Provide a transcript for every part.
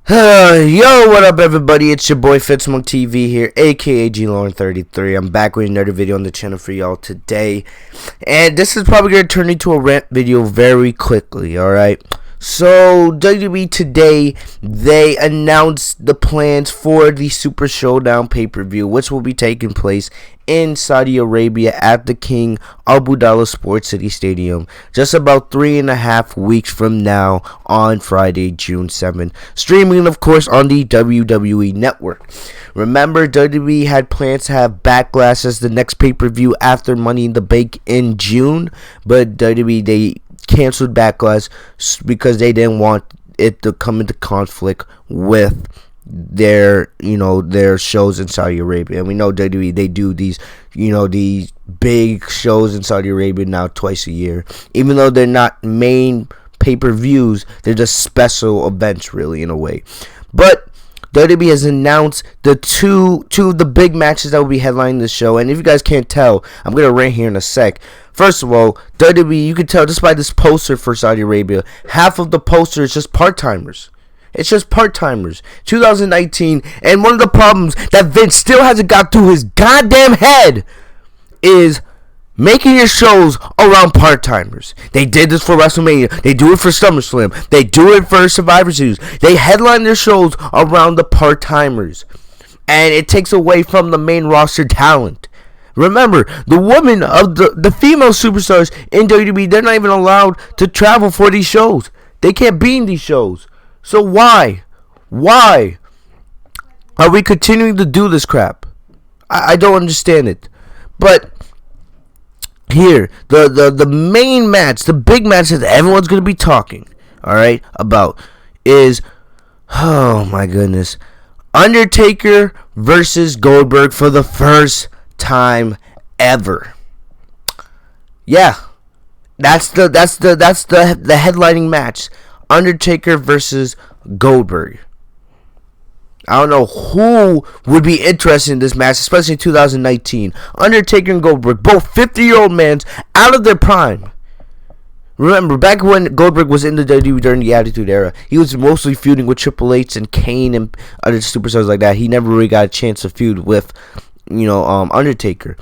Yo, what up, everybody? It's your boy Fitzmonk TV here, aka GLauren33. I'm back with another video on the channel for y'all today, and this is probably gonna turn into a rant video very quickly. All right. So WWE today, they announced the plans for the Super Showdown pay-per-view, which will be taking place in Saudi Arabia at the King Abdullah Sports City Stadium just about 3.5 weeks from now on Friday, June 7th. Streaming, of course, on the WWE Network. Remember, WWE had plans to have Backlash as the next pay-per-view after Money in the Bank in June, but WWE, they canceled Backlash because they didn't want it to come into conflict with their shows in Saudi Arabia. And we know WWE, they do these these big shows in Saudi Arabia now twice a year, even though they're not main pay-per-views. They're just special events, really, in a way. But WWE has announced the two of the big matches that will be headlining the show. And if you guys can't tell, I'm going to rant here in a sec. First of all, WWE, you can tell just by this poster for Saudi Arabia, half of the poster is just part-timers. It's just part-timers. 2019, and one of the problems that Vince still hasn't got through his goddamn head is making your shows around part-timers. They did this for WrestleMania. They do it for SummerSlam. They do it for Survivor Series. They headline their shows around the part-timers. And it takes away from the main roster talent. Remember, the women of the female superstars in WWE, they're not even allowed to travel for these shows. They can't be in these shows. So why are we continuing to do this crap? I don't understand it. But here, the main match, the big match that everyone's going to be talking, alright, about is, oh my goodness, Undertaker versus Goldberg for the first time ever. Yeah, that's the headlining match. Undertaker versus Goldberg. I don't know who would be interested in this match, especially in 2019. Undertaker and Goldberg, both 50-year-old men out of their prime. Remember, back when Goldberg was in the WWE during the Attitude Era, he was mostly feuding with Triple H and Kane and other superstars like that. He never really got a chance to feud with, Undertaker.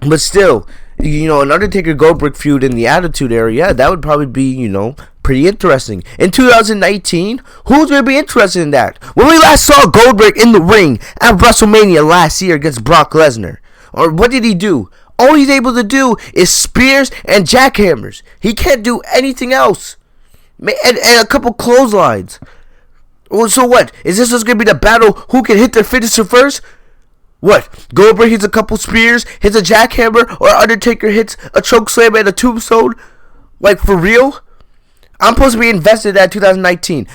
But still, an Undertaker Goldberg feud in the Attitude Era, yeah, that would probably be, pretty interesting. In 2019, who's going to be interested in that? When we last saw Goldberg in the ring at WrestleMania last year against Brock Lesnar, or what did he do? All he's able to do is spears and jackhammers. He can't do anything else. And a couple clotheslines. Well, so what? Is this just going to be the battle who can hit their finisher first? What? Goldberg hits a couple spears, hits a jackhammer, or Undertaker hits a chokeslam and a tombstone? Like, for real? I'm supposed to be invested in that 2019.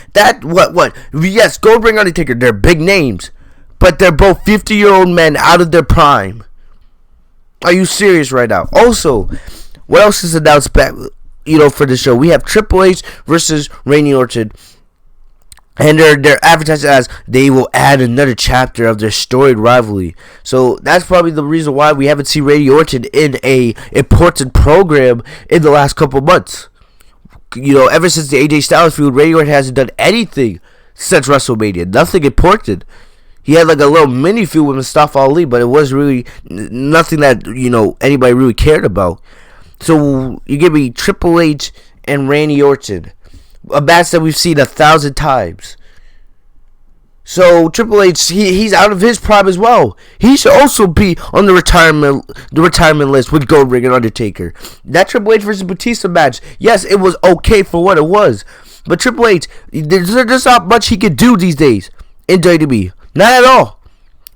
What? Yes, Goldberg and Undertaker, they're big names. But they're both 50-year-old men out of their prime. Are you serious right now? Also, what else is announced back, for the show? We have Triple H versus Randy Orton. And they're advertised as they will add another chapter of their storied rivalry. So that's probably the reason why we haven't seen Randy Orton in a important program in the last couple months. Ever since the AJ Styles feud, Randy Orton hasn't done anything since WrestleMania. Nothing important. He had like a little mini feud with Mustafa Ali, but it was really nothing that anybody really cared about. So you give me Triple H and Randy Orton, a match that we've seen 1,000 times. So Triple H, he's out of his prime as well. He should also be on the retirement list with Goldberg and Undertaker. That Triple H versus Batista match, yes, it was okay for what it was. But Triple H, there's not much he can do these days in WWE. Not at all.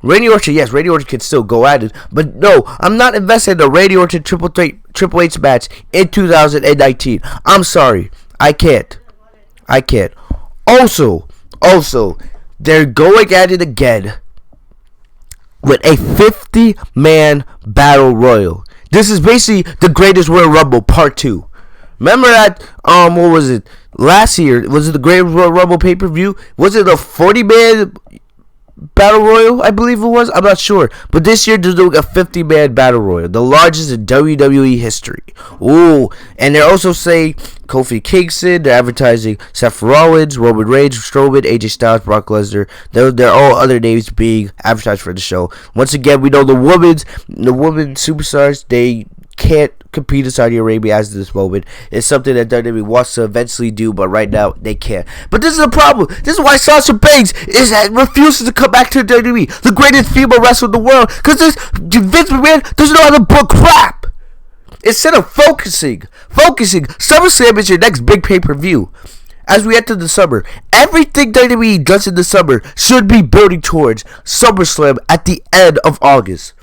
Randy Orton, yes, Randy Orton can still go at it. But no, I'm not invested in a Randy Orton Triple H match in 2019. I'm sorry. I can't. Also, they're going at it again with a 50-man battle royal. This is basically the Greatest Royal Rumble Part 2. Remember that, what was it, last year? Was it the Greatest Royal Rumble pay-per-view? Was it a 40-man Battle Royal, I believe it was. I'm not sure. But this year they're doing a 50-man Battle Royal, the largest in WWE history. Ooh, and they're also saying Kofi Kingston. They're advertising Seth Rollins, Roman Reigns, Strowman, AJ Styles, Brock Lesnar. They're all other names being advertised for the show. Once again, we know the women superstars, they can't compete in Saudi Arabia as of this moment. It's something that WWE wants to eventually do, but right now they can't. But this is a problem. This is why Sasha Banks refuses to come back to WWE, the greatest female wrestler in the world, because this Vince McMahon doesn't know how to book crap. Instead of focusing, SummerSlam is your next big pay-per-view. As we enter the summer, everything WWE does in the summer should be building towards SummerSlam at the end of August.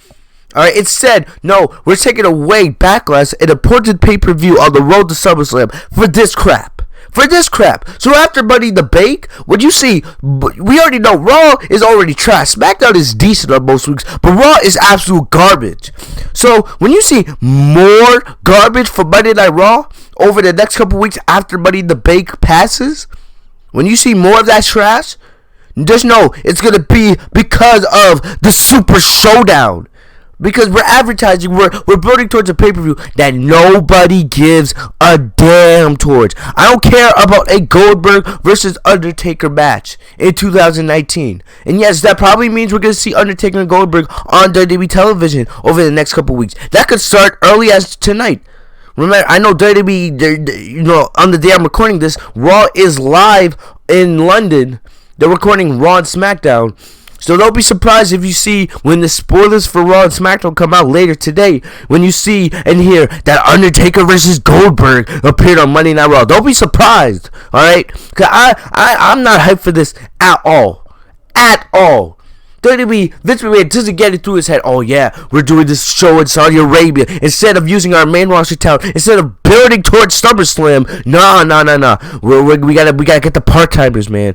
Alright, instead, no, we're taking away Backlash, an important pay-per-view on the road to SummerSlam, for this crap. So after Money in the Bank, when you see, we already know Raw is already trash. SmackDown is decent on most weeks, but Raw is absolute garbage. So when you see more garbage for Monday Night Raw over the next couple weeks after Money in the Bank passes, when you see more of that trash, just know it's going to be because of the Super Showdown. Because we're advertising, we're building towards a pay-per-view that nobody gives a damn towards. I don't care about a Goldberg versus Undertaker match in 2019. And yes, that probably means we're going to see Undertaker and Goldberg on WWE television over the next couple weeks. That could start early as tonight. Remember, I know WWE, on the day I'm recording this, Raw is live in London. They're recording Raw and SmackDown. So don't be surprised if you see when the spoilers for Raw and SmackDown come out later today, when you see and hear that Undertaker versus Goldberg appeared on Monday Night Raw. Don't be surprised, alright? Because I'm not hyped for this at all. At all. WWE, Vince McMahon doesn't get it through his head. Oh yeah, we're doing this show in Saudi Arabia instead of using our main roster talent, instead of building towards SummerSlam. Nah. We gotta get the part timers, man.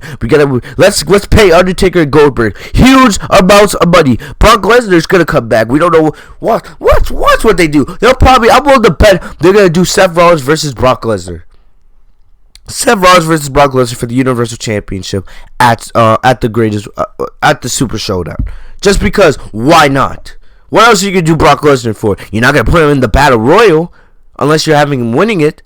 Let's pay Undertaker and Goldberg huge amounts of money. Brock Lesnar's gonna come back. We don't know what they do. I'm willing to bet they're gonna do Seth Rollins versus Brock Lesnar. Seth Rollins versus Brock Lesnar for the Universal Championship at the Super Showdown. Just because, why not? What else are you gonna do Brock Lesnar for? You're not gonna put him in the Battle Royal unless you're having him winning it.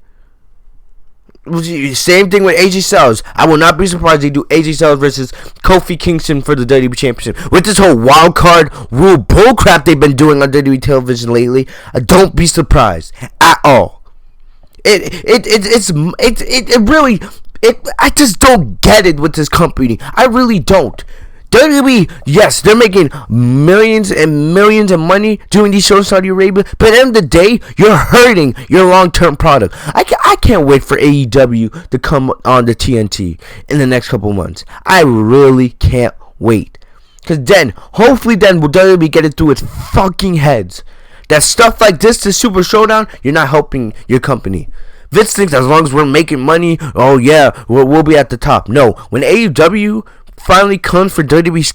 Same thing with AJ Styles. I will not be surprised they do AJ Styles versus Kofi Kingston for the WWE Championship. With this whole wild card rule bullcrap they've been doing on WWE television lately, don't be surprised at all. I just don't get it with this company. I really don't. WWE, yes, they're making millions and millions of money doing these shows in Saudi Arabia, but at the end of the day, you're hurting your long-term product. I can't wait for AEW to come on the TNT in the next couple months. I really can't wait. Because hopefully will WWE get it through its fucking heads that stuff like this, the Super Showdown, you're not helping your company. Vince thinks as long as we're making money, oh yeah, we'll be at the top. No, when AEW finally comes for WWE's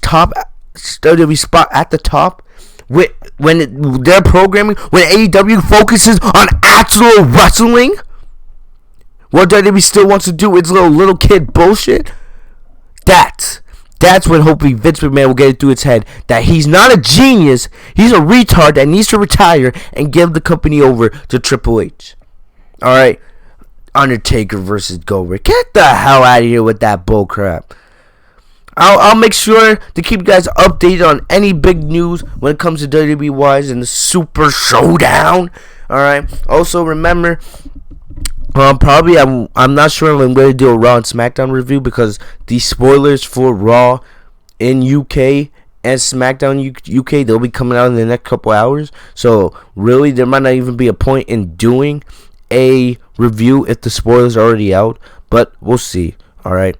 spot at the top, when they're programming, when AEW focuses on actual wrestling, what WWE still wants to do is little kid bullshit. That's when hopefully Vince McMahon will get it through its head that he's not a genius, he's a retard that needs to retire and give the company over to Triple H. Alright, Undertaker versus Goldberg. Get the hell out of here with that bullcrap. I'll make sure to keep you guys updated on any big news when it comes to WWE wise and the Super Showdown. Alright, also remember, probably I'm not sure if I'm going to do a Raw and SmackDown review because the spoilers for Raw in UK and SmackDown UK, they'll be coming out in the next couple hours. So really, there might not even be a point in doing a review if the spoilers are already out. But we'll see. All right.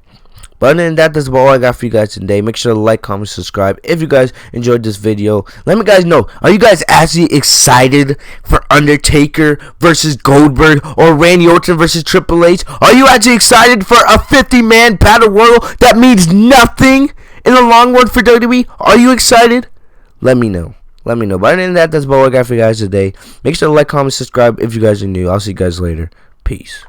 But other than that, that's about all I got for you guys today. Make sure to like, comment, subscribe if you guys enjoyed this video. Let me guys know, are you guys actually excited for Undertaker versus Goldberg or Randy Orton versus Triple H? Are you actually excited for a 50-man battle royal that means nothing in the long run for WWE? Are you excited? Let me know. But other than that, that's about all I got for you guys today. Make sure to like, comment, subscribe if you guys are new. I'll see you guys later. Peace.